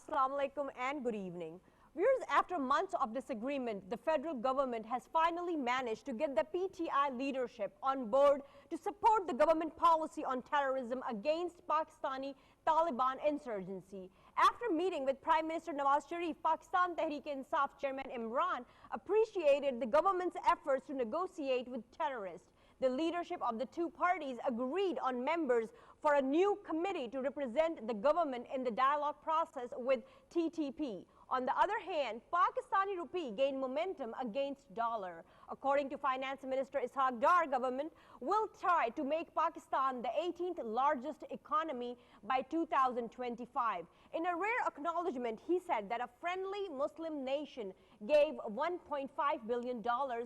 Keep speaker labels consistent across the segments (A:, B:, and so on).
A: Assalamu alaikum and good evening. Viewers, after months of disagreement, the federal government has finally managed to get the PTI leadership on board to support the government policy on terrorism against Pakistani Taliban insurgency. After meeting with Prime Minister Nawaz Sharif, Pakistan Tehreek-e-Insaf Chairman Imran appreciated the government's efforts to negotiate with terrorists. The leadership of the two parties agreed on members for a new committee to represent the government in the dialogue process with TTP. On the other hand, Pakistani rupee gained momentum against dollar. According to Finance Minister Ishaq Dar, government will try to make Pakistan the 18th largest economy by 2025. In a rare acknowledgement, he said that a friendly Muslim nation gave $1.5 billion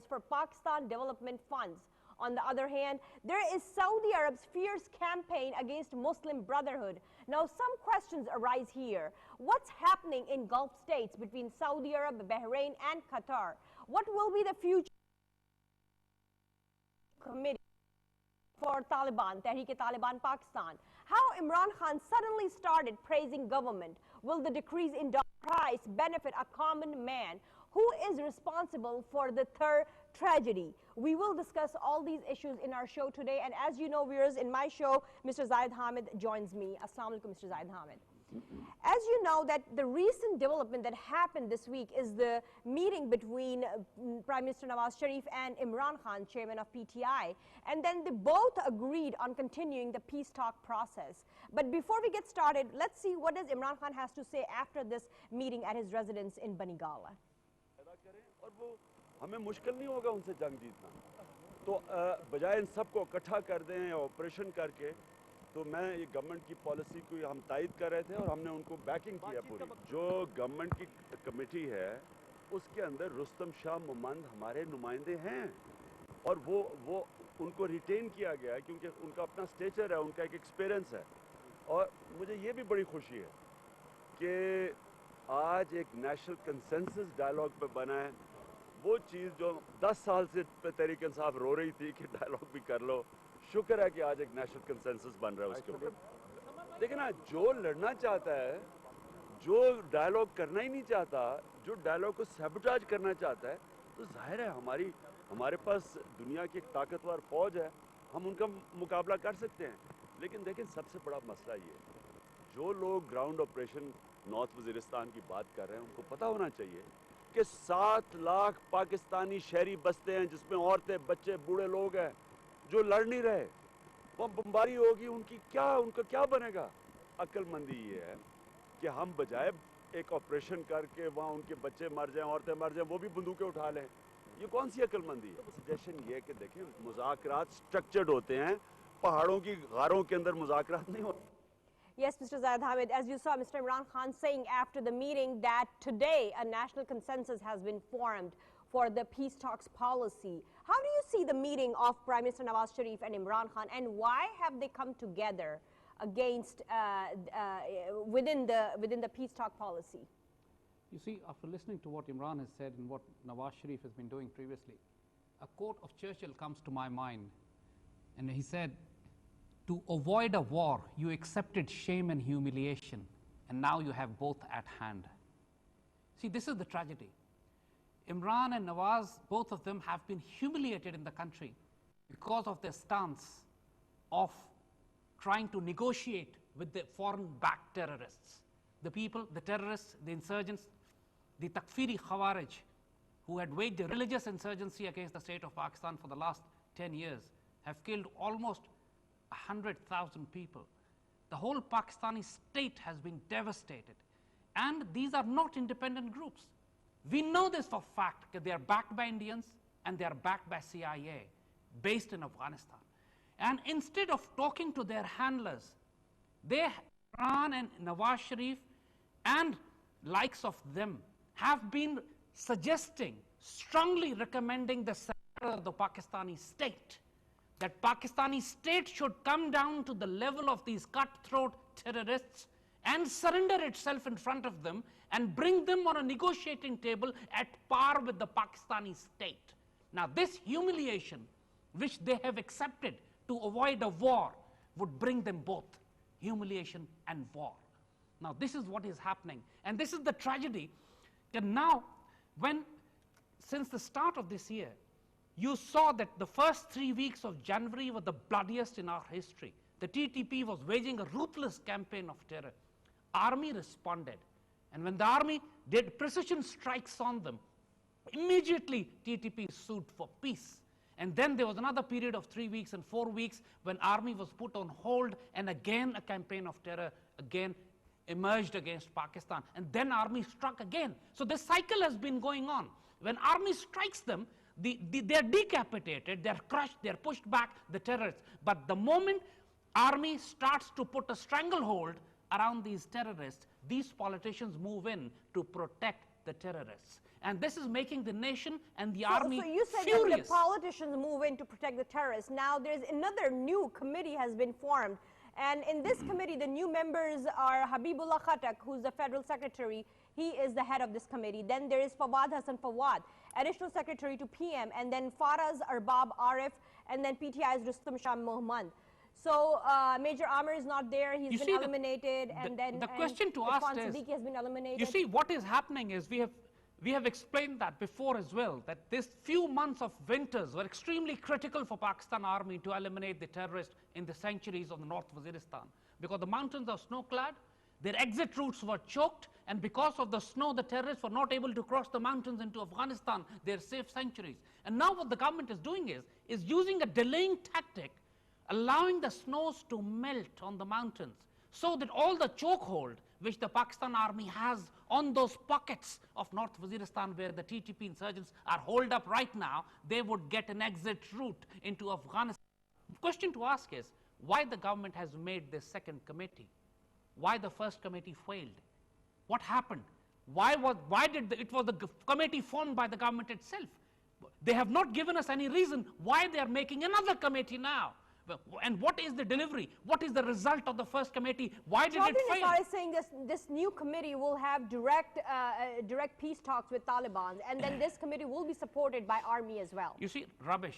A: for Pakistan development funds. On the other hand, there is Saudi Arab's fierce campaign against Muslim Brotherhood. Now, some questions arise here. What's happening in Gulf states between Saudi Arabia, Bahrain, and Qatar? What will be the future committee for Taliban, Tehreek-e-Taliban Pakistan? How Imran Khan suddenly started praising government? Will the decrease in dollar price benefit a common man? Who is responsible for the third tragedy? We will discuss all these issues in our show today. And as you know, viewers, in my show, Mr. Zaid Hamid joins me. Assalamu alaikum, Mr. Zaid Hamid. As you know, that the recent development that happened this week is the meeting between Prime Minister Nawaz Sharif and Imran Khan, chairman of PTI. And then they both agreed on continuing the peace talk process. But before we get started, let's see what does Imran Khan has to say after this meeting at his residence in Banigala.
B: और वो हमें मुश्किल नहीं होगा उनसे जंग जीतना, तो बजाय इन सबको इकट्ठा कर दें ऑपरेशन करके, तो मैं ये गवर्नमेंट की पॉलिसी को हम तायद कर रहे थे और हमने उनको बैकिंग किया पूरी। जो गवर्नमेंट की कमेटी है उसके अंदर रुस्तम शाह मोमंद हमारे नुमाइंदे हैं और वो उनको रिटेन किया गया है क्योंकि उनका अपना स्टेचर है, उनका एक एक्सपीरियंस है। और मुझे ये भी बड़ी खुशी है कि आज एक नेशनल कंसेंसस डायलॉग पे बना है। वो चीज़ जो 10 साल से तहरीक-ए-इंसाफ रो रही थी कि डायलॉग भी कर लो, शुक्र है कि आज एक नेशनल कंसेंसस बन रहा है उसके ऊपर। देखिए ना, जो लड़ना चाहता है, जो डायलॉग करना ही नहीं चाहता, जो डायलॉग को सैबोटाज करना चाहता है, तो जाहिर है हमारे पास दुनिया की एक ताकतवर फौज है, हम उनका मुकाबला कर सकते हैं। लेकिन देखिए, सबसे बड़ा मसला ये है, जो लोग ग्राउंड ऑपरेशन नॉर्थ वज़ीरिस्तान की बात कर रहे हैं, उनको पता होना चाहिए कि 7 लाख पाकिस्तानी शहरी बसते हैं जिसमें औरतें, बच्चे, बूढ़े लोग हैं जो लड़ नहीं रहे। वह बमबारी होगी, उनका क्या बनेगा? अक्लमंदी ये है कि हम बजाय एक ऑपरेशन करके वहाँ उनके बच्चे मर जाएं, औरतें मर जाएं, वो भी बंदूकें उठा लें। ये कौन सी अक्लमंदी है? सजेशन ये है कि देखिए, मुज़ाकरात स्ट्रक्चर्ड होते हैं, पहाड़ों की गारों के अंदर मुज़ाकरात नहीं होते।
A: Yes, Mr. Zaid Hamid, as you saw Mr. Imran Khan saying after the meeting that today a national consensus has been formed for the peace talks policy. How do you see the meeting of Prime Minister Nawaz Sharif and Imran Khan, and why have they come together against within the peace talk policy?
C: You see, after listening to what Imran has said and what Nawaz Sharif has been doing previously, a quote of Churchill comes to my mind, and he said, "To avoid a war, you accepted shame and humiliation, and now you have both at hand." See, this is the tragedy. Imran and Nawaz, both of them have been humiliated in the country because of their stance of trying to negotiate with the foreign-backed terrorists. The people, the terrorists, the insurgents, the Takfiri Khawarij, who had waged a religious insurgency against the state of Pakistan for the last 10 years, have killed almost 100,000 people. The whole Pakistani state has been devastated. And these are not independent groups. We know this for fact, that they are backed by Indians and they are backed by CIA, based in Afghanistan. And instead of talking to their handlers, they, Imran and Nawaz Sharif and likes of them, have been suggesting, strongly recommending the surrender of the Pakistani state. That Pakistani state should come down to the level of these cutthroat terrorists and surrender itself in front of them and bring them on a negotiating table at par with the Pakistani state. Now, this humiliation, which they have accepted to avoid a war, would bring them both humiliation and war. Now, this is what is happening. And this is the tragedy. And now, since the start of this year, you saw that the first 3 weeks of January were the bloodiest in our history. The TTP was waging a ruthless campaign of terror. Army responded. And when the army did precision strikes on them, immediately TTP sued for peace. And then there was another period of 3 weeks and 4 weeks when army was put on hold, and again a campaign of terror again emerged against Pakistan. And then army struck again. So this cycle has been going on. When army strikes them, they're decapitated, they're crushed, they're pushed back, the terrorists. But the moment army starts to put a stranglehold around these terrorists, these politicians move in to protect the terrorists. And this is making the nation and the army
A: So you said
C: furious.
A: that the politicians move in to protect the terrorists. Now there's another new committee has been formed. And in this committee, the new members are Habibullah Khattak, who's the federal secretary. He is the head of this committee. Then there is Fawad Hassan Fawad, additional secretary to PM, and then Faraz Arbab Arif, and then PTI's Rustam Shah Mohammad. So Major Amir is not there. He's been eliminated. And then
C: the question to ask is,
A: Siddiqui has been eliminated.
C: You see, what is happening is we have explained that before as well, that this few months of winters were extremely critical for Pakistan Army to eliminate the terrorists in the sanctuaries of the North Waziristan. Because the mountains are snow-clad, their exit routes were choked, and because of the snow, the terrorists were not able to cross the mountains into Afghanistan, their safe sanctuaries. And now what the government is doing is using a delaying tactic, allowing the snows to melt on the mountains, so that all the chokehold which the Pakistan Army has on those pockets of North Waziristan where the TTP insurgents are holed up right now, they would get an exit route into Afghanistan. The question to ask is, why the government has made this second committee? Why the first committee failed? What happened? It was the committee formed by the government itself. They have not given us any reason why they are making another committee now. And what is the delivery? What is the result of the first committee? Why did it fail?
A: Nisar is saying this new committee will have direct peace talks with Taliban, and then this committee will be supported by army as well.
C: You see, rubbish.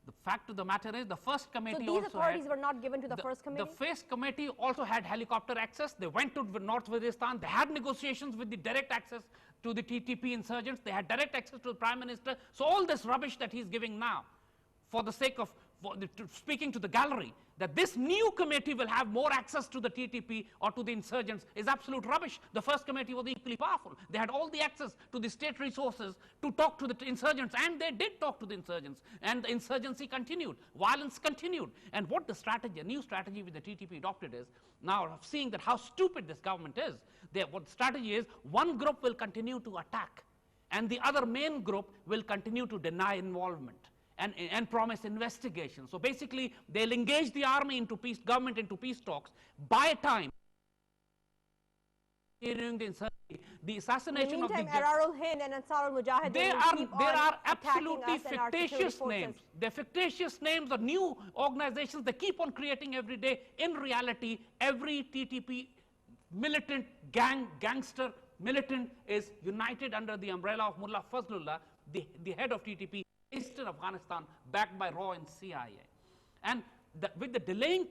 C: The fact of the matter is the first committee
A: so these authorities were not given to the first committee?
C: The first committee also had helicopter access. They went to North Waziristan. They had negotiations with the direct access to the TTP insurgents. They had direct access to the Prime Minister. So all this rubbish that he's giving now, for the sake of speaking to the gallery, that this new committee will have more access to the TTP or to the insurgents is absolute rubbish. The first committee was equally powerful. They had all the access to the state resources to talk to the insurgents, and they did talk to the insurgents, and the insurgency continued, violence continued. And what the strategy, a new strategy which the TTP adopted is, now seeing that how stupid this government is, what the strategy is, one group will continue to attack, and the other main group will continue to deny involvement and promise investigation. So basically, they'll engage the army into government into peace talks. By time, during the assassination of the...
A: In the meantime, Ararul Hind and Ansar al-Mujahideen
C: there are absolutely fictitious names. They're fictitious names of new organizations they keep on creating every day. In reality, every TTP militant gangster militant is united under the umbrella of Mullah Fazlullah, the head of TTP, Eastern Afghanistan, backed by RAW and CIA. And with the delaying,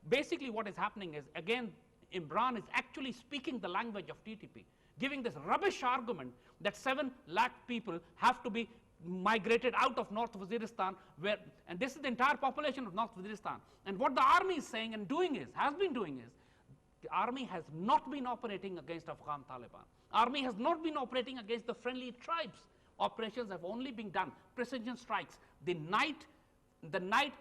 C: basically what is happening is, again, Imran is actually speaking the language of TTP, giving this rubbish argument that 7 lakh people have to be migrated out of North Waziristan, and this is the entire population of North Waziristan. And what the army is saying and has been doing is, the army has not been operating against Afghan Taliban. Army has not been operating against the friendly tribes. Operations have only been done, precision strikes. The night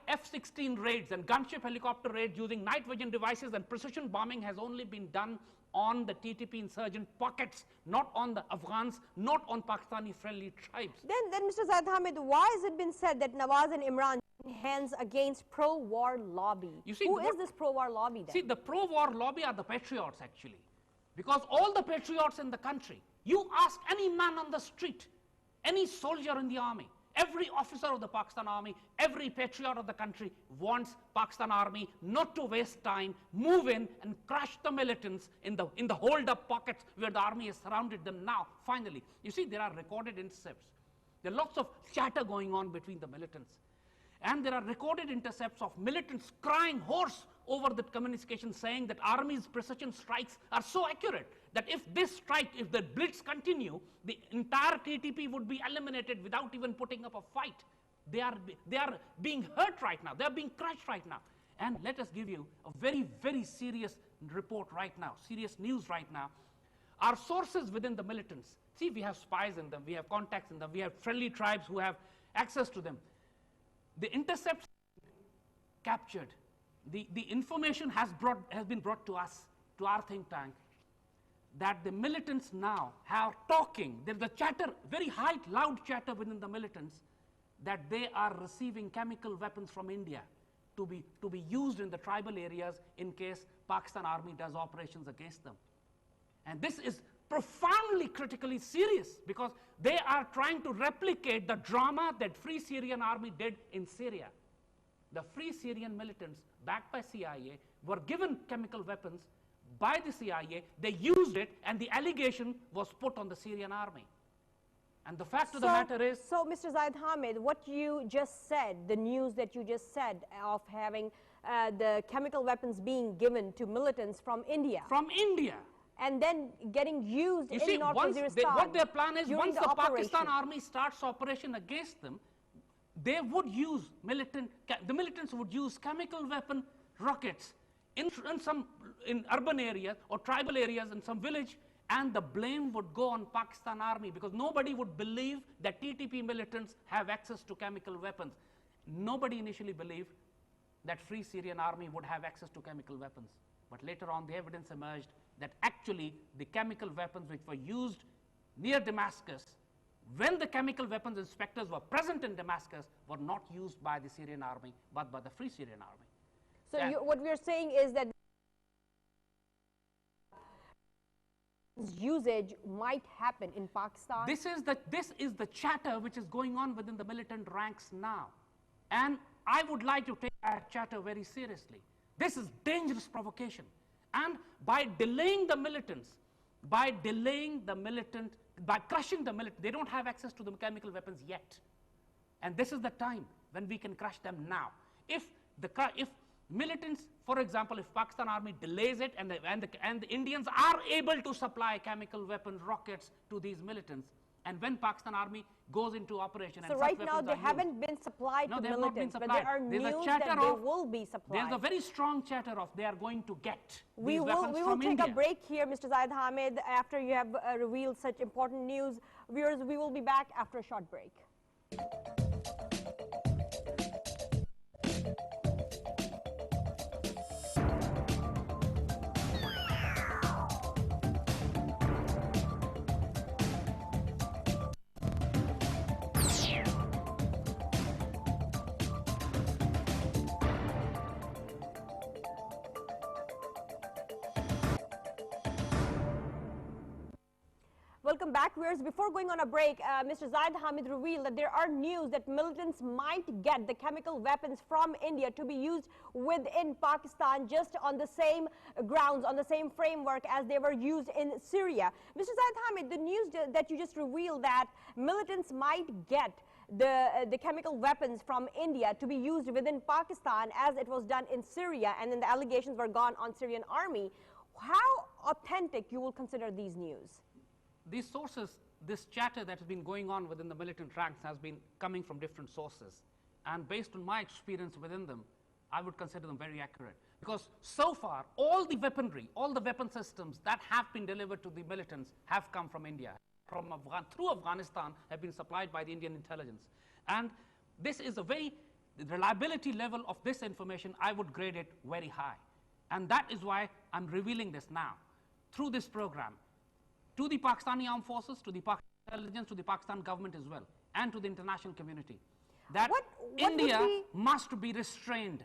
C: F-16 raids and gunship helicopter raids using night vision devices and precision bombing has only been done on the TTP insurgent pockets, not on the Afghans, not on Pakistani friendly tribes.
A: Then Mr. Zaid Hamid, why has it been said that Nawaz and Imran joined hands against pro-war lobby?
C: You see,
A: who is this pro-war lobby then?
C: See, the pro-war lobby are the patriots actually. Because all the patriots in the country, you ask any man on the street, any soldier in the army, every officer of the Pakistan Army, every patriot of the country wants Pakistan Army not to waste time, move in and crush the militants in the hold-up pockets where the army has surrounded them now, finally. You see, there are recorded intercepts. There are lots of chatter going on between the militants. And there are recorded intercepts of militants crying hoarse over the communication, saying that Army's precision strikes are so accurate that if this strike, if the blitz continue, the entire TTP would be eliminated without even putting up a fight. They are being hurt right now. They are being crushed right now. And let us give you a very, very serious report right now, serious news right now. Our sources within the militants, see, we have spies in them, we have contacts in them, we have friendly tribes who have access to them. The intercepts captured, the information has been brought to us, to our think tank, that the militants now are talking. There's a chatter, very high, loud chatter within the militants, that they are receiving chemical weapons from India to be used in the tribal areas in case Pakistan Army does operations against them. And this is profoundly critically serious, because they are trying to replicate the drama that Free Syrian Army did in Syria. The Free Syrian militants, backed by CIA, were given chemical weapons by the CIA, they used it, and the allegation was put on the Syrian army. And the fact of the matter is...
A: So, Mr. Zaid Hamid, what you just said, the news that you just said of having the chemical weapons being given to militants from India.
C: From India.
A: And then getting used
C: you
A: in
C: see,
A: North Waziristan.
C: What their plan is, once the
A: operation.
C: Pakistan army starts operation against them, they would use the militants would use chemical weapon rockets in urban areas or tribal areas in some village, and the blame would go on Pakistan army, because nobody would believe that TTP militants have access to chemical weapons. Nobody initially believed that Free Syrian Army would have access to chemical weapons. But later on, the evidence emerged that actually the chemical weapons which were used near Damascus, when the chemical weapons inspectors were present in Damascus, were not used by the Syrian army, but by the Free Syrian Army.
A: So what we are saying is that usage might happen in Pakistan.
C: This is the chatter which is going on within the militant ranks now. And I would like to take that chatter very seriously. This is dangerous provocation. And by delaying the militants, by crushing the militant, they don't have access to the chemical weapons yet. And this is the time when we can crush them now. If militants, for example, if Pakistan army delays it and the Indians are able to supply chemical weapon rockets to these militants, and when Pakistan army goes into operation,
A: so right now they haven't been supplied to militants, but there are news that they will be supplied.
C: There's a very strong chatter of they are going to get
A: these weapons from India. We will take a break here, Mr. Zaid Hamid, after you have revealed such important news. Viewers, we will be back after a short break. Welcome back, viewers. Before going on a break, Mr. Zaid Hamid revealed that there are news that militants might get the chemical weapons from India to be used within Pakistan, just on the same grounds, on the same framework as they were used in Syria. Mr. Zaid Hamid, the news that you just revealed that militants might get the chemical weapons from India to be used within Pakistan as it was done in Syria, and then the allegations were gone on Syrian army. How authentic you will consider these news?
C: These sources, this chatter that has been going on within the militant ranks has been coming from different sources. And based on my experience within them, I would consider them very accurate. Because so far, all the weaponry, all the weapon systems that have been delivered to the militants have come from India. Through Afghanistan, have been supplied by the Indian intelligence. And this is the reliability level of this information, I would grade it very high. And that is why I'm revealing this now, through this program, to the Pakistani armed forces, to the Pakistan intelligence, to the Pakistan government as well, and to the international community, that India must be restrained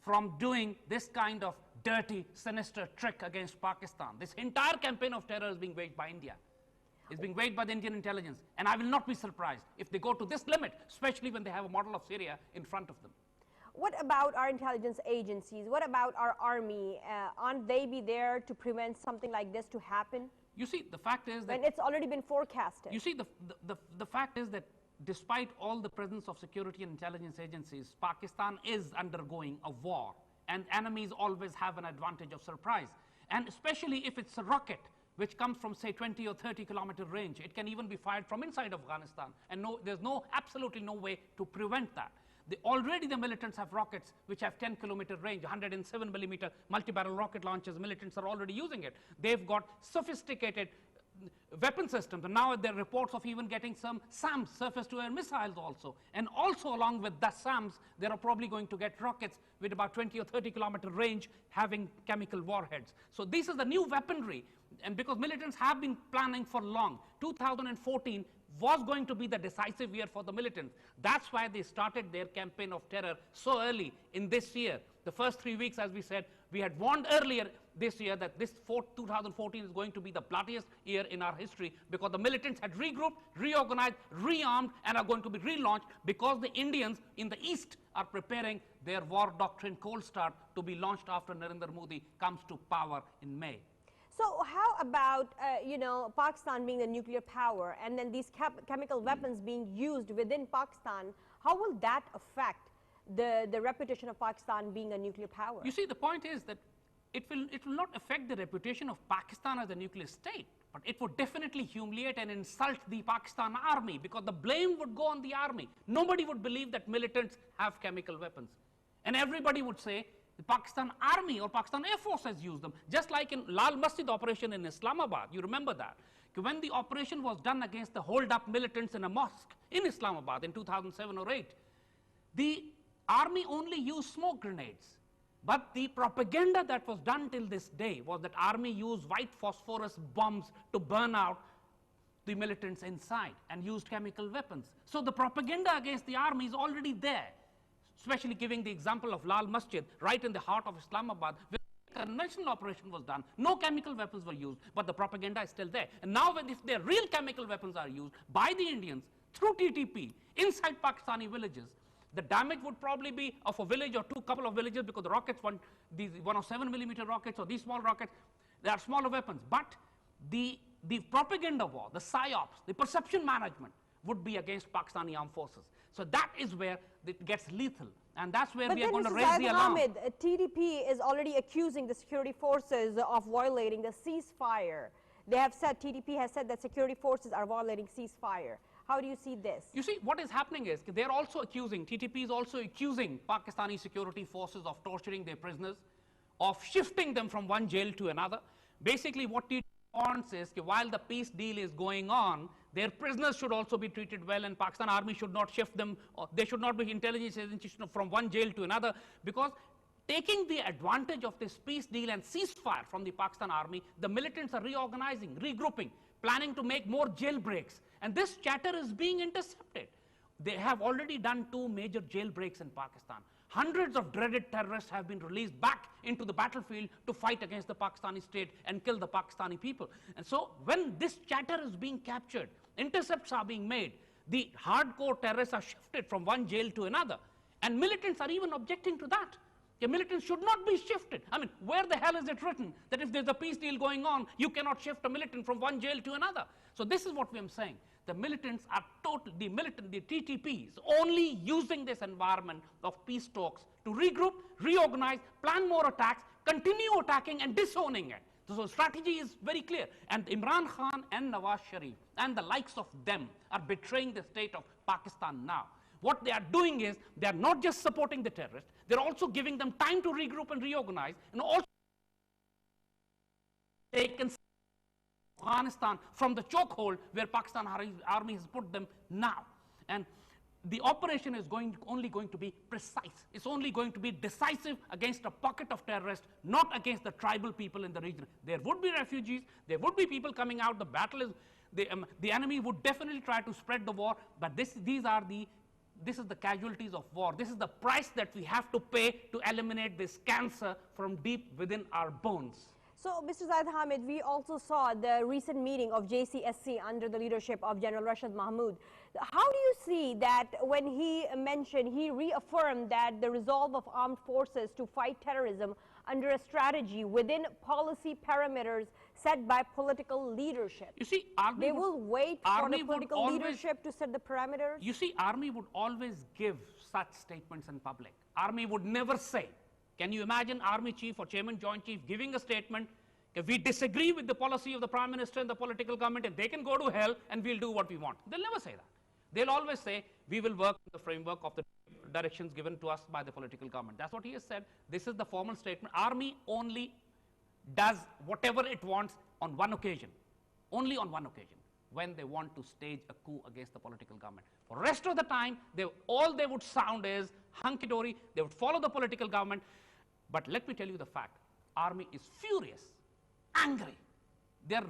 C: from doing this kind of dirty, sinister trick against Pakistan. This entire campaign of terror is being waged by India. It's being waged by the Indian intelligence. And I will not be surprised if they go to this limit, especially when they have a model of Syria in front of them.
A: What about our intelligence agencies? What about our army? Aren't they be there to prevent something like this to happen?
C: You see, the fact is that...
A: when it's already been forecasted.
C: You see, the fact is that despite all the presence of security and intelligence agencies, Pakistan is undergoing a war, and enemies always have an advantage of surprise. And especially if it's a rocket, which comes from, say, 20 or 30 kilometer range. It can even be fired from inside Afghanistan, and there's absolutely no way to prevent that. Already the militants have rockets which have 10 kilometer range, 107 millimeter multi-barrel rocket launchers. Militants are already using it. They've got sophisticated weapon systems, and now there are reports of even getting some SAMs, surface-to-air missiles also. And also along with the SAMs, they are probably going to get rockets with about 20 or 30 kilometer range having chemical warheads. So this is the new weaponry, and because militants have been planning for long, 2014 was going to be the decisive year for the militants. That's why they started their campaign of terror so early in this year. The first 3 weeks, as we said, we had warned earlier this year that 2014 is going to be the bloodiest year in our history, because the militants had regrouped, reorganized, rearmed, and are going to be relaunched, because the Indians in the east are preparing their war doctrine cold start to be launched after Narendra Modi comes to power in May.
A: So how about, Pakistan being a nuclear power, and then these chemical weapons being used within Pakistan? How will that affect the reputation of Pakistan being a nuclear power?
C: You see, the point is that it will not affect the reputation of Pakistan as a nuclear state, but it would definitely humiliate and insult the Pakistan army, because the blame would go on the army. Nobody would believe that militants have chemical weapons, and everybody would say the Pakistan army or Pakistan Air Force has used them, just like in Lal Masjid operation in Islamabad. You remember that? When the operation was done against the hold-up militants in a mosque in Islamabad in 2007 or 8, the army only used smoke grenades. But the propaganda that was done till this day was that army used white phosphorus bombs to burn out the militants inside and used chemical weapons. So the propaganda against the army is already there, especially giving the example of Lal Masjid right in the heart of Islamabad. When the conventional operation was done, no chemical weapons were used, but the propaganda is still there. And now if their real chemical weapons are used by the Indians through TTP inside Pakistani villages, the damage would probably be of a village or couple of villages, because the rockets, these 107 millimeter rockets or these small rockets, they are smaller weapons. But the propaganda war, the psyops, the perception management would be against Pakistani armed forces. So that is where it gets lethal, and that's where we are going to raise the alarm.
A: But then, TTP is already accusing the security forces of violating the ceasefire. They have said, TTP has said that security forces are violating ceasefire. How do you see this?
C: You see, what is happening is they're also accusing, TTP is also accusing Pakistani security forces of torturing their prisoners, of shifting them from one jail to another. Basically, what TTP wants is, while the peace deal is going on, their prisoners should also be treated well, and Pakistan army should not shift them, or they should not be intelligence agencies from one jail to another, because taking the advantage of this peace deal and ceasefire from the Pakistan army, the militants are reorganizing, regrouping, planning to make more jailbreaks, and this chatter is being intercepted. They have already done 2 major jailbreaks in Pakistan. Hundreds of dreaded terrorists have been released back into the battlefield to fight against the Pakistani state and kill the Pakistani people. And so when this chatter is being captured, intercepts are being made, the hardcore terrorists are shifted from one jail to another, and militants are even objecting to that. The militants should not be shifted. I mean, where the hell is it written that if there's a peace deal going on, you cannot shift a militant from one jail to another? So this is what we are saying. The militants are the TTP is only using this environment of peace talks to regroup, reorganize, plan more attacks, continue attacking and disowning it. So strategy is very clear. And Imran Khan and Nawaz Sharif and the likes of them are betraying the state of Pakistan now. What they are doing is, they are not just supporting the terrorists, they're also giving them time to regroup and reorganize, and also they can Afghanistan from the chokehold where Pakistan army has put them now. And the operation is only going to be precise. It's only going to be decisive against a pocket of terrorists, not against the tribal people in the region. There would be refugees, there would be people coming out, the battle is, the enemy would definitely try to spread the war, but this is the casualties of war. This is the price that we have to pay to eliminate this cancer from deep within our bones.
A: So, Mr. Zaid Hamid, we also saw the recent meeting of JCSC under the leadership of General Rashid Mahmood. How do you see that when he reaffirmed that the resolve of armed forces to fight terrorism under a strategy within policy parameters set by political leadership.
C: You see, army
A: They will wait for the
C: would
A: political
C: always-
A: leadership to set the parameters.
C: You see, army would always give such statements in public. Army would never say. Can you imagine army chief or chairman joint chief giving a statement, if we disagree with the policy of the prime minister and the political government, and they can go to hell and we'll do what we want. They'll never say that. They'll always say, we will work in the framework of the directions given to us by the political government. That's what he has said. This is the formal statement. Army only does whatever it wants on one occasion, only on one occasion, when they want to stage a coup against the political government. For the rest of the time, all they would sound is hunky-dory. They would follow the political government. But let me tell you the fact. Army is furious, angry. They're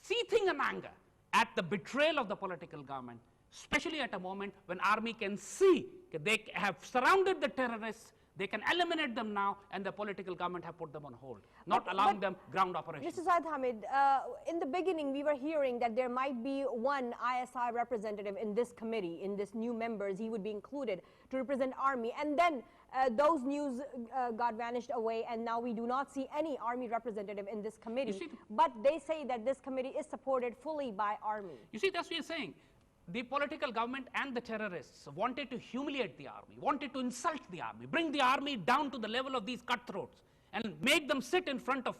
C: seething in anger at the betrayal of the political government, especially at a moment when army can see that they have surrounded the terrorists, they can eliminate them now, and the political government have put them on hold, not allowing them ground operations.
A: Mr. Zaid Hamid, in the beginning we were hearing that there might be one ISI representative in this committee, in this new members, he would be included to represent army, and then those news got vanished away, and now we do not see any army representative in this committee, but they say that this committee is supported fully by army.
C: You see, that's what you're saying. The political government and the terrorists wanted to humiliate the army, wanted to insult the army, bring the army down to the level of these cutthroats and make them sit in front of,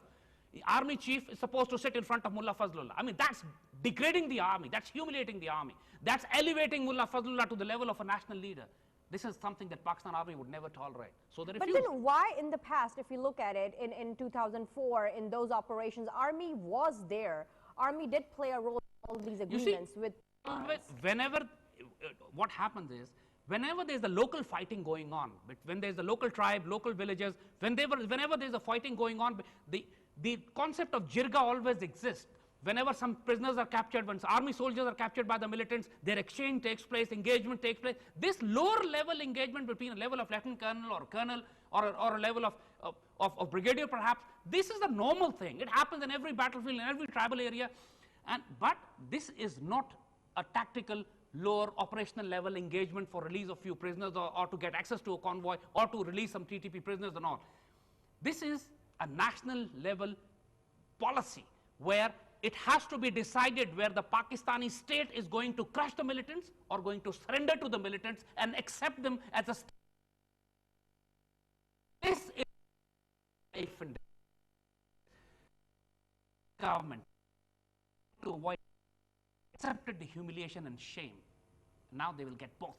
C: the army chief is supposed to sit in front of Mullah Fazlullah. I mean, that's degrading the army, that's humiliating the army, that's elevating Mullah Fazlullah to the level of a national leader. This is something that Pakistan army would never tolerate. So they refused.
A: But then why in the past, if you look at it, in 2004, in those operations, army was there. Army did play a role in all these agreements with...
C: Whenever, what happens is, whenever there's a local fighting going on, but when there's a local tribe, local villages, whenever there's a fighting going on, the concept of jirga always exists. Whenever some prisoners are captured, when army soldiers are captured by the militants, their exchange takes place, engagement takes place. This lower level engagement between a level of lieutenant colonel or a level of brigadier perhaps, this is a normal thing. It happens in every battlefield, in every tribal area. But this is not a tactical, lower operational level engagement for release of few prisoners or to get access to a convoy or to release some TTP prisoners and all. This is a national level policy where it has to be decided where the Pakistani state is going to crush the militants or going to surrender to the militants and accept them as a state. This is a government to avoid accepted the humiliation and shame. Now they will get both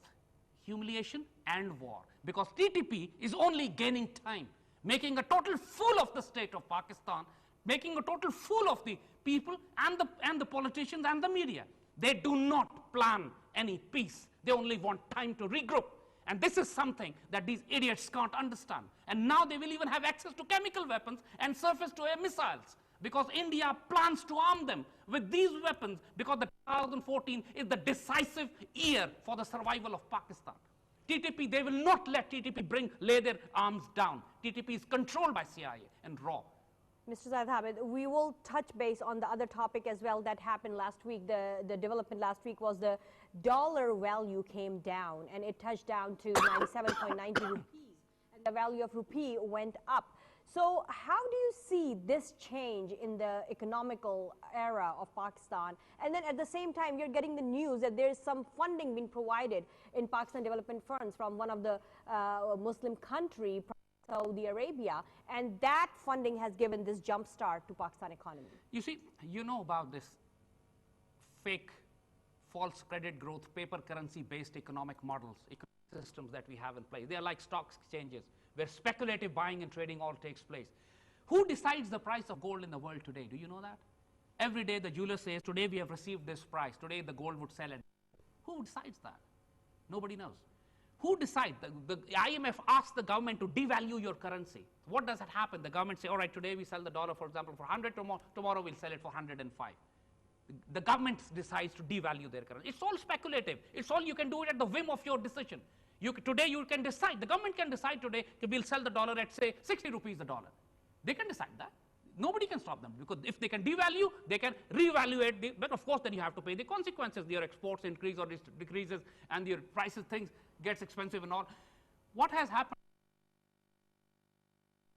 C: humiliation and war, because TTP is only gaining time, making a total fool of the state of Pakistan, making a total fool of the people and the politicians and the media. They do not plan any peace. They only want time to regroup. And this is something that these idiots can't understand. And now they will even have access to chemical weapons and surface-to-air missiles, because India plans to arm them with these weapons, because the 2014 is the decisive year for the survival of Pakistan. TTP, they will not let TTP lay their arms down. TTP is controlled by CIA and RAW.
A: Mr. Zaid Hamid, we will touch base on the other topic as well that happened last week. The development last week was the dollar value came down, and it touched down to 97.90 rupees, and the value of rupee went up. So how do you see this change in the economical era of Pakistan? And then at the same time, you're getting the news that there's some funding being provided in Pakistan development funds from one of the Muslim country, Saudi Arabia, and that funding has given this jump start to Pakistan economy.
C: You see, you know about this fake, false credit growth, paper currency based economic models, economic systems that we have in place. They are like stock exchanges, where speculative buying and trading all takes place. Who decides the price of gold in the world today? Do you know that? Every day the jeweler says, today we have received this price, today the gold would sell it. Who decides that? Nobody knows. Who decides? The IMF asks the government to devalue your currency. What does that happen? The government say, all right, today we sell the dollar, for example, for 100, tomorrow we'll sell it for 105. The government decides to devalue their currency. It's all speculative. It's all, you can do it at the whim of your decision. Today you can decide, the government can decide today, we'll sell the dollar at say 60 rupees a dollar. They can decide that. Nobody can stop them, because if they can devalue, they can reevaluate, but of course then you have to pay the consequences. Your exports increase or decreases, and your prices, things gets expensive and all. What has happened?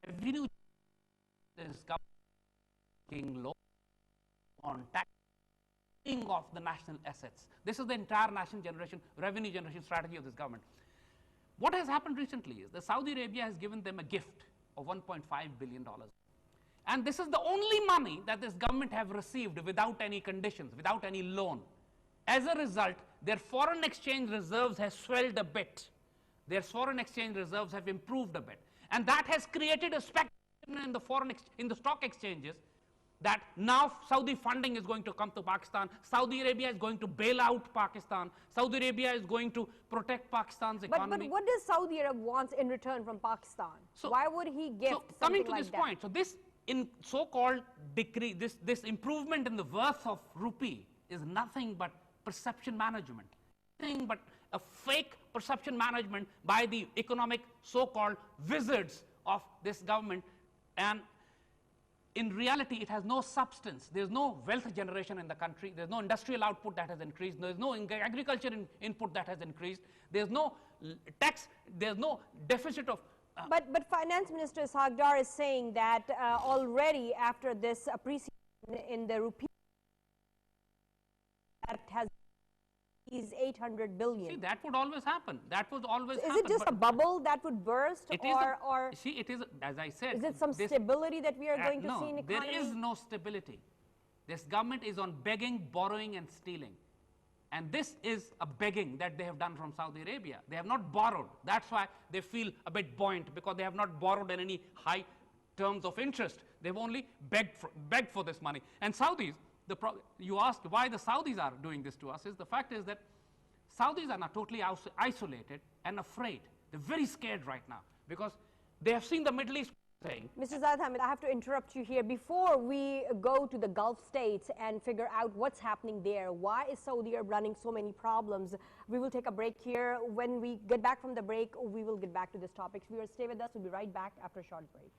C: Revenue this government low on taxing of the national assets. This is the entire national generation, revenue generation strategy of this government. What has happened recently is that Saudi Arabia has given them a gift of $1.5 billion. And this is the only money that this government have received without any conditions, without any loan. As a result, their foreign exchange reserves have swelled a bit. Their foreign exchange reserves have improved a bit. And that has created a speculation in the stock exchanges that now Saudi funding is going to come to Pakistan. Saudi Arabia is going to bail out Pakistan. Saudi Arabia is going to protect Pakistan's economy.
A: But what does Saudi Arabia want in return from Pakistan? So, why would he gift something
C: coming to
A: like
C: this
A: that?
C: point, so this in so-called decree, this improvement in the worth of rupee is nothing but perception management, nothing but a fake perception management by the economic so-called wizards of this government, and in reality it has no substance. There's no wealth generation in the country, there's no industrial output that has increased, there's no agriculture input that has increased, there's no tax, there's no deficit of
A: But Finance Minister Ishaq Dar is saying that already after this appreciation in the rupee that has is 800 billion.
C: See, that would always happen. That would always happen.
A: Is it just a bubble that would burst, or
C: see, it is, as I said,
A: is it some stability that we are going to see in the economy?
C: There is no stability. This government is on begging, borrowing, and stealing. And this is a begging that they have done from Saudi Arabia. They have not borrowed. That's why they feel a bit buoyant, because they have not borrowed in any high terms of interest. They've only begged for this money. And Saudis, you ask why the Saudis are doing this to us, is the fact is that Saudis are now totally isolated and afraid. They're very scared right now because they have seen the Middle East thing.
A: Mr. Zaid Hamid, I have to interrupt you here. Before we go to the Gulf states and figure out what's happening there, why is Saudi Arabia running so many problems? We will take a break here. When we get back from the break, we will get back to this topic. Viewers, stay with us. We'll be right back after a short break.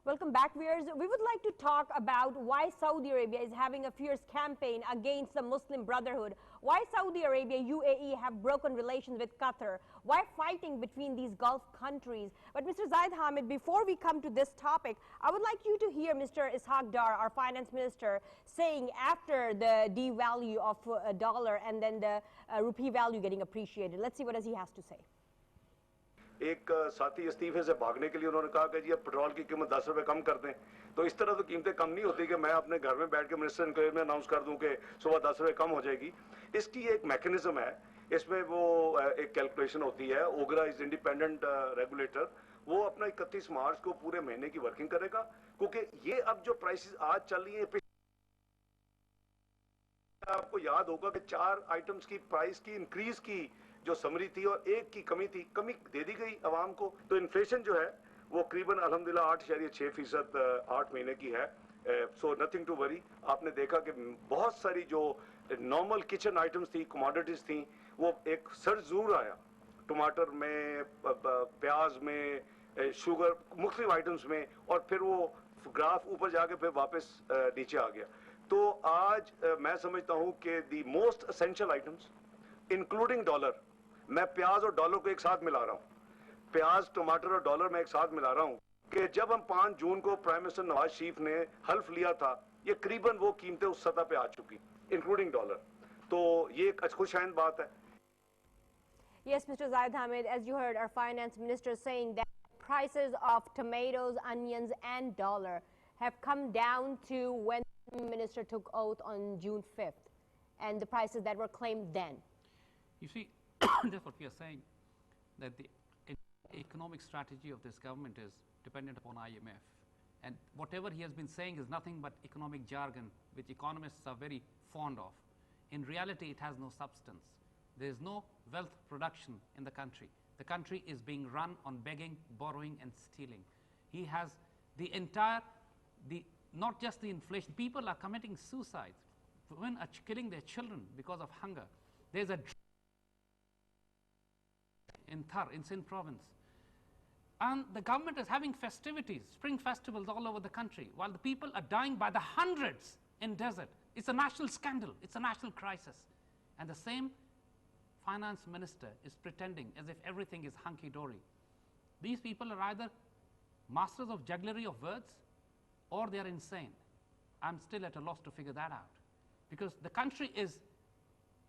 A: Welcome back, viewers. We would like to talk about why Saudi Arabia is having a fierce campaign against the Muslim Brotherhood, why Saudi Arabia, UAE have broken relations with Qatar, why fighting between these Gulf countries. But Mr. Zaid Hamid, before we come to this topic, I would like you to hear Mr. Ishaq Dar, our finance minister, saying after the devalue of a dollar and then the rupee value getting appreciated. Let's see what he has to say.
D: एक साथी इस्तीफे से भागने के लिए उन्होंने कहा कि जी अब पेट्रोल की कीमत 10 रुपए कम कर दें, तो इस तरह तो कीमतें कम नहीं होती कि मैं अपने घर में बैठ के मिनिस्टर इंक्वायरी में अनाउंस कर दूं कि सुबह 10 रुपए कम हो जाएगी। इसकी एक मैकेनिज्म है, इसमें वो एक कैलकुलेशन होती है। ओगरा इज इंडिपेंडेंट रेगुलेटर, वो अपना 31 मार्च को पूरे महीने की वर्किंग करेगा, क्योंकि ये अब जो प्राइसेस आज चल रही हैं, आपको याद होगा कि 4 आइटम्स की प्राइस की इंक्रीज की जो समरी थी और एक की कमी थी, कमी दे दी गई आवाम को। तो इन्फ्लेशन जो है वो करीबन अल्हम्दुलिल्लाह 8.6% 8 महीने की है। So nothing to worry. आपने देखा कि बहुत सारी जो नॉर्मल किचन आइटम्स थी, कमोडिटीज थी, वो एक सर्ज जरूर आया, टमाटर में, प्याज में, शुगर, मुख्तलिफ आइटम्स में, और फिर वो ग्राफ ऊपर जाके फिर वापस नीचे आ गया। तो आज मैं समझता हूँ कि the most essential items including dollar, मैं प्याज और डॉलर को एक साथ मिला रहा हूँ, प्याज, टमाटर और डॉलर मैं एक साथ मिला रहा हूँ कि जब हम 5 जून को प्राइम मिनिस्टर नवाज शरीफ ने हल्फ लिया था, ये करीबन वो कीमतें उस सतह पे आ चुकी, इंक्लूडिंग डॉलर। तो ये एक खुशआइंद बात है।
A: Yes, Mr. Zaid Hamid, as you heard our finance minister saying that prices of tomatoes, onions and dollar have come down to when the minister took oath on June 5th and the prices that were claimed then.
C: You see, that's what we are saying, that the economic strategy of this government is dependent upon IMF. And whatever he has been saying is nothing but economic jargon, which economists are very fond of. In reality, it has no substance. There is no wealth production in the country. The country is being run on begging, borrowing, and stealing. He has the entire, not just the inflation, people are committing suicides. Women are killing their children because of hunger. There's a in Thar, in Sindh province. And the government is having festivities, spring festivals all over the country, while the people are dying by the hundreds in desert. It's a national scandal. It's a national crisis. And the same finance minister is pretending as if everything is hunky-dory. These people are either masters of jugglery of words or they are insane. I'm still at a loss to figure that out, because the country is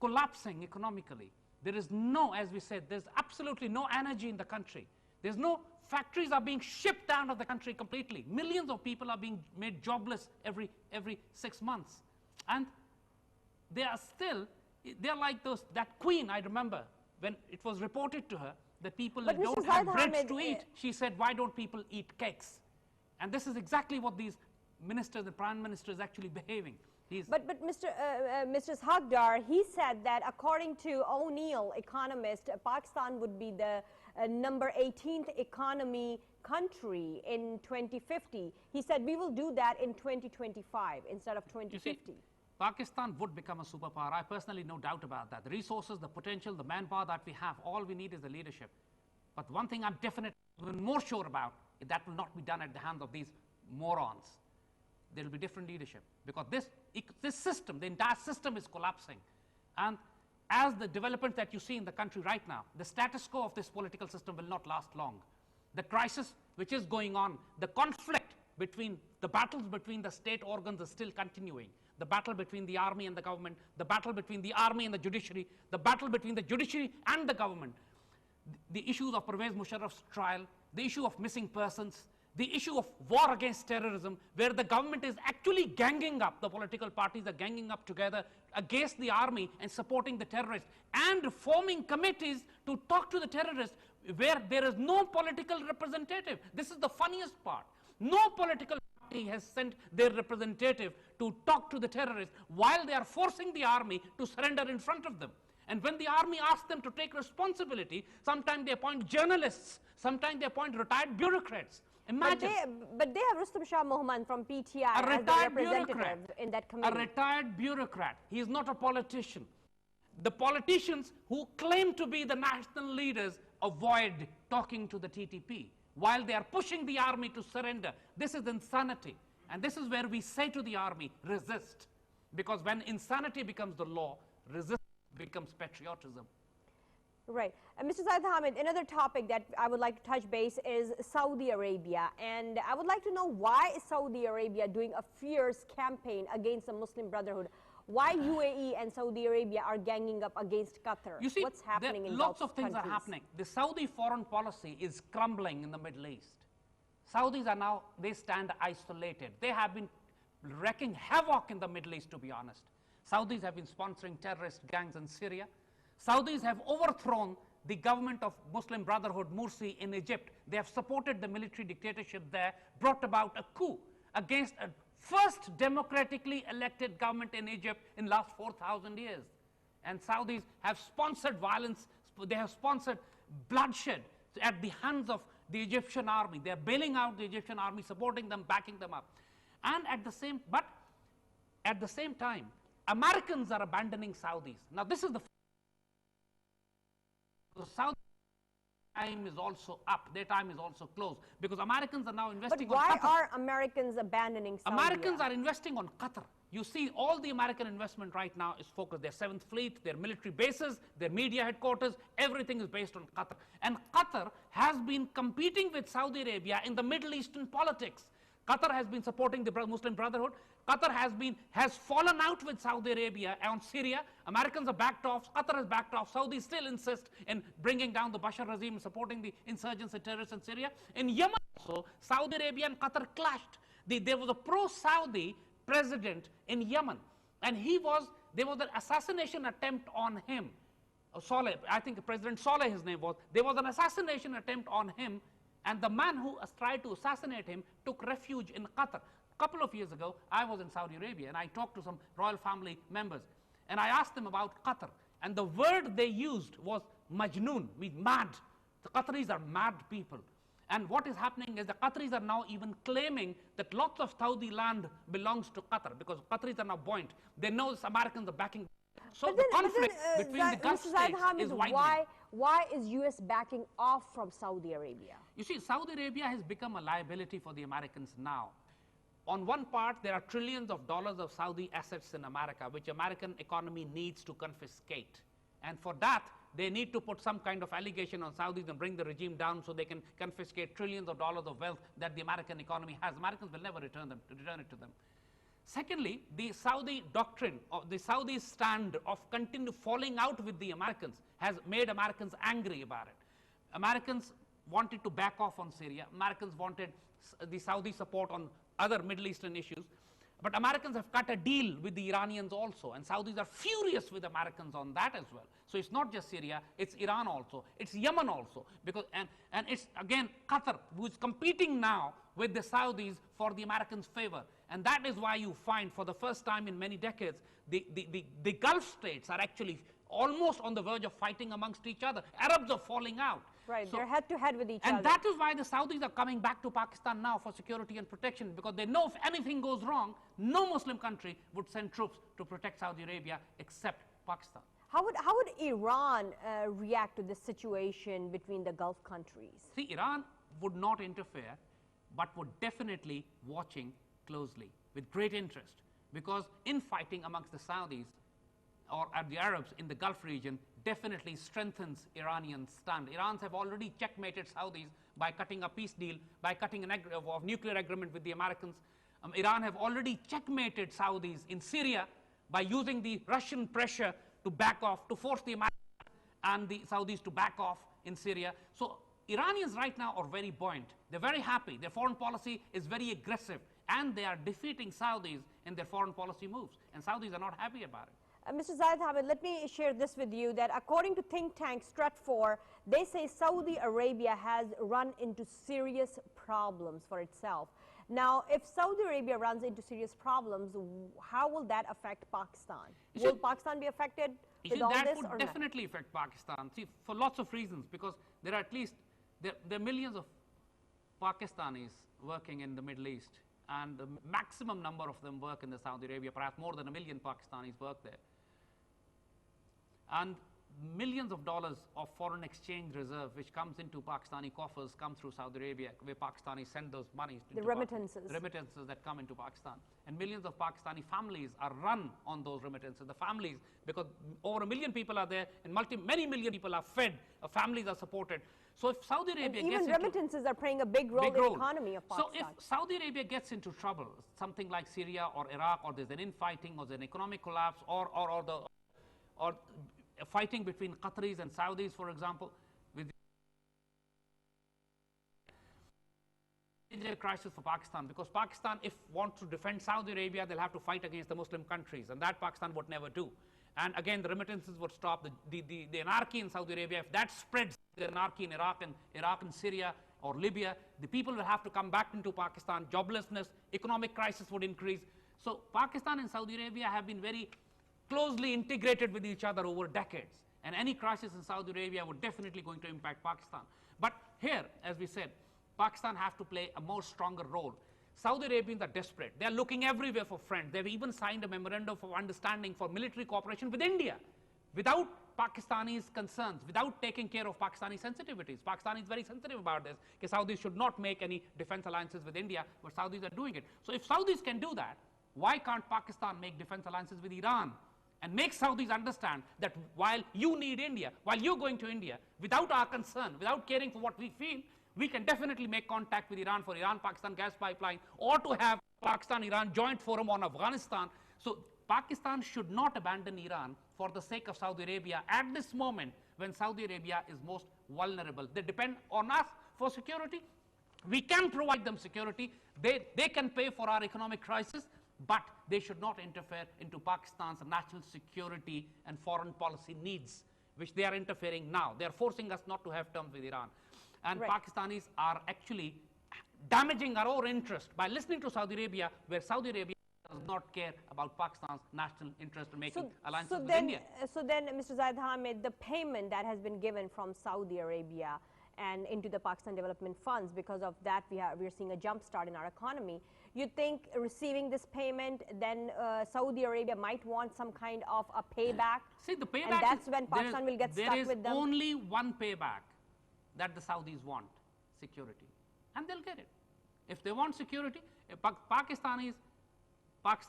C: collapsing economically. There is no, as we said, there's absolutely no energy in the country. There's no, factories are being shipped out of the country completely. Millions of people are being made jobless every 6 months. And they are still, they're like that queen, I remember, when it was reported to her that people don't have bread to eat, she said, why don't people eat cakes? And this is exactly what these ministers, the prime minister is actually behaving.
A: But Mr. Haqdar, he said that according to O'Neill, economist, Pakistan would be the number 18th economy country in 2050. He said we will do that in 2025 instead of 2050.
C: You see, Pakistan would become a superpower. I personally no doubt about that. The resources, the potential, the manpower that we have, all we need is the leadership. But one thing I'm definitely more sure about, that will not be done at the hands of these morons. There will be different leadership, because this system, the entire system is collapsing. And as the developments that you see in the country right now, the status quo of this political system will not last long. The crisis which is going on, the conflict between, the battles between the state organs is still continuing. The battle between the army and the government, the battle between the army and the judiciary, the battle between the judiciary and the government, the issues of Pervez Musharraf's trial, the issue of missing persons, the issue of war against terrorism, where the government is actually ganging up, the political parties are ganging up together against the army and supporting the terrorists, and forming committees to talk to the terrorists where there is no political representative. This is the funniest part. No political party has sent their representative to talk to the terrorists while they are forcing the army to surrender in front of them. And when the army asks them to take responsibility, sometimes they appoint journalists, sometimes they appoint retired bureaucrats. Imagine.
A: But they have Rustam Shah Mohammed from PTI as the representative in that committee.
C: A retired bureaucrat. He is not a politician. The politicians who claim to be the national leaders avoid talking to the TTP while they are pushing the army to surrender. This is insanity. And this is where we say to the army, resist. Because when insanity becomes the law, resistance becomes patriotism.
A: Right. Mr. Zaid Hamid, another topic that I would like to touch base is Saudi Arabia. And I would like to know, why is Saudi Arabia doing a fierce campaign against the Muslim Brotherhood? Why UAE and Saudi Arabia are ganging up against Qatar?
C: You see,
A: what's happening in
C: lots
A: both
C: of things
A: countries?
C: are happening. The Saudi foreign policy is crumbling in the Middle East. Saudis are now, they stand isolated. They have been wreaking havoc in the Middle East, to be honest. Saudis have been sponsoring terrorist gangs in Syria. Saudis have overthrown the government of Muslim Brotherhood, Morsi, in Egypt. They have supported the military dictatorship there, brought about a coup against a first democratically elected government in Egypt in last 4,000 years. And Saudis have sponsored violence, they have sponsored bloodshed at the hands of the Egyptian army. They are bailing out the Egyptian army, supporting them, backing them up. And at the same time, Americans are abandoning Saudis. Now this is the Saudi time is also up. Their time is also closed, because Americans are now investing on Qatar.
A: But why are Americans abandoning Saudi?
C: Americans are investing on Qatar. You see, all the American investment right now is focused. Their 7th Fleet, their military bases, their media headquarters, everything is based on Qatar. And Qatar has been competing with Saudi Arabia in the Middle Eastern politics. Qatar has been supporting the Muslim Brotherhood. Qatar has fallen out with Saudi Arabia on Syria. Americans are backed off. Qatar has backed off. Saudis still insist in bringing down the Bashar regime, supporting the insurgents and terrorists in Syria. In Yemen also, Saudi Arabia and Qatar clashed. There was a pro-Saudi president in Yemen, and there was an assassination attempt on him. Saleh, I think President Saleh, his name was. There was an assassination attempt on him, and the man who tried to assassinate him took refuge in Qatar. A couple of years ago, I was in Saudi Arabia, and I talked to some royal family members, and I asked them about Qatar, and the word they used was majnoon, means mad. The Qataris are mad people. And what is happening is the Qataris are now even claiming that lots of Saudi land belongs to Qatar, because Qataris are now buoyant. They know the Americans are backing. So the conflict between the Gulf
A: Mr. Zaid
C: states
A: Hamid,
C: is widening.
A: why is US backing off from Saudi Arabia?
C: You see, Saudi Arabia has become a liability for the Americans now. On one part, there are trillions of dollars of Saudi assets in America, which American economy needs to confiscate. And for that, they need to put some kind of allegation on Saudis and bring the regime down so they can confiscate trillions of dollars of wealth that the American economy has. Americans will never return it to them. Secondly, the Saudi doctrine, or the Saudi stand of continue falling out with the Americans has made Americans angry about it. Americans wanted to back off on Syria. Americans wanted the Saudi support on other Middle Eastern issues. But Americans have cut a deal with the Iranians also, and Saudis are furious with Americans on that as well. So it's not just Syria, it's Iran also, it's Yemen also, because, and it's again Qatar, who is competing now with the Saudis for the Americans' favor. And that is why you find, for the first time in many decades, the Gulf states are actually almost on the verge of fighting amongst each other. Arabs are falling out.
A: Right, so, they're head to head with each other.
C: And that is why the Saudis are coming back to Pakistan now for security and protection, because they know if anything goes wrong, no Muslim country would send troops to protect Saudi Arabia except Pakistan.
A: How would Iran react to this situation between the Gulf countries?
C: See, Iran would not interfere, but would definitely watching closely with great interest, because infighting amongst the Saudis or the Arabs in the Gulf region definitely strengthens Iranian stand. Irans have already checkmated Saudis by cutting a peace deal, by cutting a nuclear agreement with the Americans. Iran have already checkmated Saudis in Syria by using the Russian pressure to back off, to force the Americans and the Saudis to back off in Syria. So Iranians right now are very buoyant. They're very happy. Their foreign policy is very aggressive, and they are defeating Saudis in their foreign policy moves, and Saudis are not happy about it.
A: Mr. Zaid Hamid, let me share this with you, that according to think tank Stratfor, they say Saudi Arabia has run into serious problems for itself. Now, if Saudi Arabia runs into serious problems, how will that affect Pakistan? Will Pakistan be affected with all
C: that
A: this
C: would
A: or
C: definitely affect Pakistan. See, for lots of reasons, because there are at least, there are millions of Pakistanis working in the Middle East, and the maximum number of them work in the Saudi Arabia. Perhaps more than 1 million Pakistanis work there. And millions of dollars of foreign exchange reserve, which comes into Pakistani coffers, come through Saudi Arabia, where Pakistanis send those monies.
A: The remittances.
C: Remittances that come into Pakistan. And millions of Pakistani families are run on those remittances. The families, because over 1 million people are there, and many million people are fed, families are supported. So if Saudi Arabia
A: and
C: gets
A: even remittances are playing a big role in the economy of Pakistan.
C: So if Saudi Arabia gets into trouble, something like Syria or Iraq, or there's an infighting, or there's an economic collapse, or fighting between Qataris and Saudis, for example, with a crisis for Pakistan, because Pakistan, if wants to defend Saudi Arabia, they'll have to fight against the Muslim countries, and that Pakistan would never do. And again, the remittances would stop. The anarchy in Saudi Arabia, if that spreads, the anarchy in Iraq and Syria or Libya, the people will have to come back into Pakistan. Joblessness, economic crisis would increase. So Pakistan and Saudi Arabia have been very closely integrated with each other over decades, and any crisis in Saudi Arabia would definitely going to impact Pakistan. But here, as we said, Pakistan have to play a more stronger role. Saudi Arabians are desperate. They're looking everywhere for friends. They've even signed a memorandum of understanding for military cooperation with India, without Pakistanis' concerns, without taking care of Pakistani sensitivities. Pakistan is very sensitive about this, because Saudis should not make any defense alliances with India, but Saudis are doing it. So if Saudis can do that, why can't Pakistan make defense alliances with Iran? And make Saudis understand that while you need India, while you're going to India, without our concern, without caring for what we feel, we can definitely make contact with Iran for Iran-Pakistan gas pipeline, or to have Pakistan-Iran joint forum on Afghanistan. So Pakistan should not abandon Iran for the sake of Saudi Arabia at this moment when Saudi Arabia is most vulnerable. They depend on us for security. We can provide them security. They can pay for our economic crisis, but they should not interfere into Pakistan's national security and foreign policy needs, which they are interfering now. They are forcing us not to have terms with Iran. And Pakistanis are actually damaging our own interest by listening to Saudi Arabia, where Saudi Arabia does not care about Pakistan's national interest in making alliances with India.
A: So then, Mr. Zaid Hamid, the payment that has been given from Saudi Arabia, and into the Pakistan Development Funds. Because of that, we are seeing a jump start in our economy. You think receiving this payment, then Saudi Arabia might want some kind of a payback?
C: See, the payback
A: and that's when Pakistan will get stuck with them?
C: There is only one payback that the Saudis want: security. And they'll get it. If they want security, Pakistan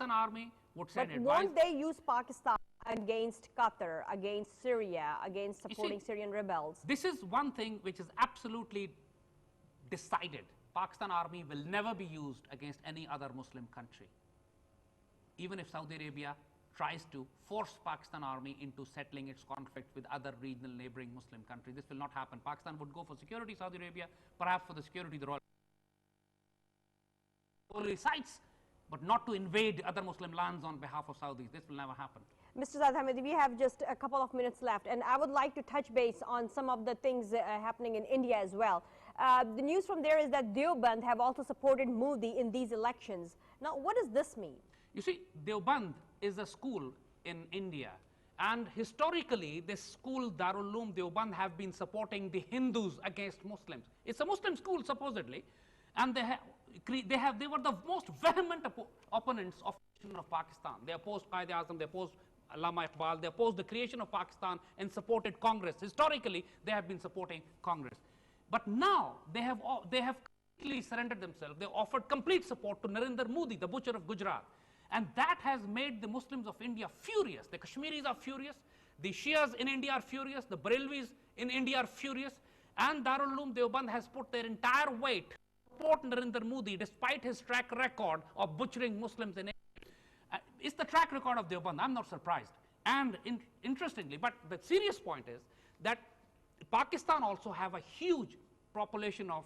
C: army would send
A: it. But won't they use Pakistan against Qatar, against Syria, against supporting Syrian rebels?
C: This is one thing which is absolutely decided. Pakistan army will never be used against any other Muslim country. Even if Saudi Arabia tries to force Pakistan army into settling its conflict with other regional neighboring Muslim countries, this will not happen. Pakistan would go for security, Saudi Arabia, perhaps for the security of the holy sites, but not to invade other Muslim lands on behalf of Saudis. This will never happen.
A: Mr. Zaid Hamid, we have just a couple of minutes left, and I would like to touch base on some of the things happening in India as well. The news from there is that Deoband have also supported Modi in these elections. Now, what does this mean?
C: You see, Deoband is a school in India, and historically, this school, Darul Uloom Deoband, have been supporting the Hindus against Muslims. It's a Muslim school, supposedly, and they were the most vehement opponents of Pakistan. They opposed Qaid-e-Azam, they opposed Allama Iqbal, they opposed the creation of Pakistan and supported Congress. Historically, they have been supporting Congress. But now, they have completely surrendered themselves. They offered complete support to Narendra Modi, the butcher of Gujarat. And that has made the Muslims of India furious. The Kashmiris are furious, the Shias in India are furious, the Barelvis in India are furious, and Darul Uloom Deoband has put their entire weight to support Narendra Modi despite his track record of butchering Muslims in India. It's the track record of Deoband. I'm not surprised. And interestingly, but the serious point is that Pakistan also have a huge population of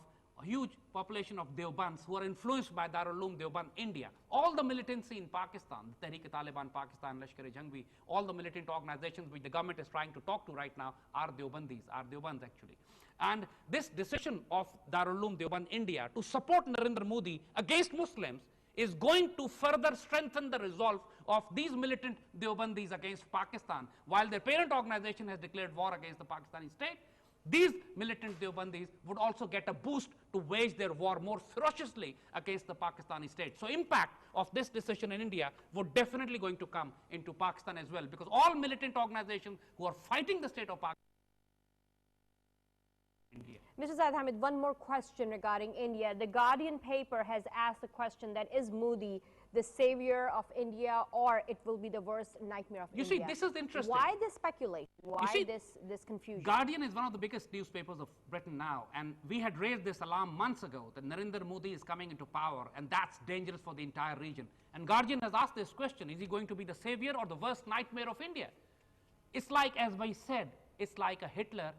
C: Deobands who are influenced by Darul Uloom Deoband India. All the militancy in Pakistan, the Tehreek-e-Taliban Pakistan, Lashkar-e-Jhangvi, all the militant organizations which the government is trying to talk to right now are Deobands actually. And this decision of Darul Uloom Deoband India to support Narendra Modi against Muslims is going to further strengthen the resolve of these militant Deobandis against Pakistan. While their parent organization has declared war against the Pakistani state, these militant Deobandis would also get a boost to wage their war more ferociously against the Pakistani state. So impact of this decision in India would definitely going to come into Pakistan as well, because all militant organizations who are fighting the state of Pakistan. India.
A: Mr. Zaid Hamid, one more question regarding India. The Guardian paper has asked the question that is Modi the savior of India, or it will be the worst nightmare of India?
C: You see, this is interesting.
A: Why this speculation? Why this confusion?
C: Guardian is one of the biggest newspapers of Britain now, and we had raised this alarm months ago that Narendra Modi is coming into power, and that's dangerous for the entire region. And Guardian has asked this question: is he going to be the savior or the worst nightmare of India? It's like, as we said, it's like a Hitler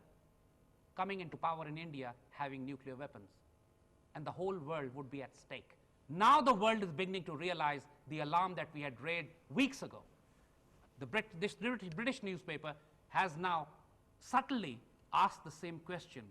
C: coming into power in India having nuclear weapons, and the whole world would be at stake. Now the world is beginning to realize the alarm that we had raised weeks ago. This British newspaper has now subtly asked the same question: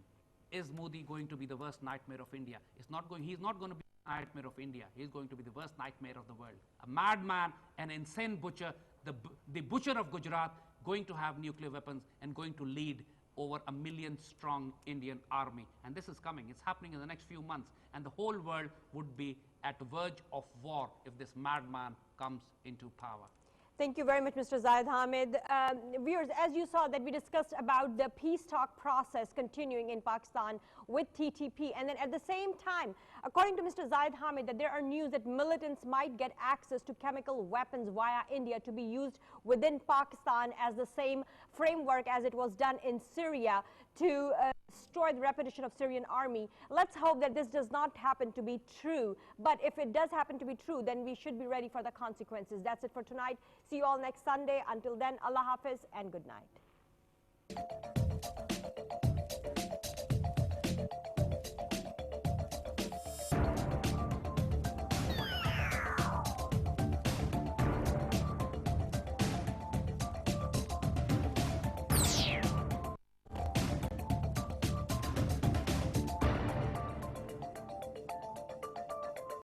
C: is Modi going to be the worst nightmare of India? He's not going to be the nightmare of India. He's going to be the worst nightmare of the world. A madman, an insane butcher, the butcher of Gujarat, going to have nuclear weapons and going to lead over 1 million strong Indian army. And this is coming. It's happening in the next few months. And the whole world would be at the verge of war if this madman comes into power.
A: Thank you very much, Mr. Zaid Hamid. Viewers, as you saw that we discussed about the peace talk process continuing in Pakistan with TTP, and then at the same time, according to Mr. Zaid Hamid, that there are news that militants might get access to chemical weapons via India to be used within Pakistan as the same framework as it was done in Syria to destroy the repetition of Syrian army. Let's hope that this does not happen to be true. But if it does happen to be true, then we should be ready for the consequences. That's it for tonight. See you all next Sunday. Until then, Allah Hafiz and good night.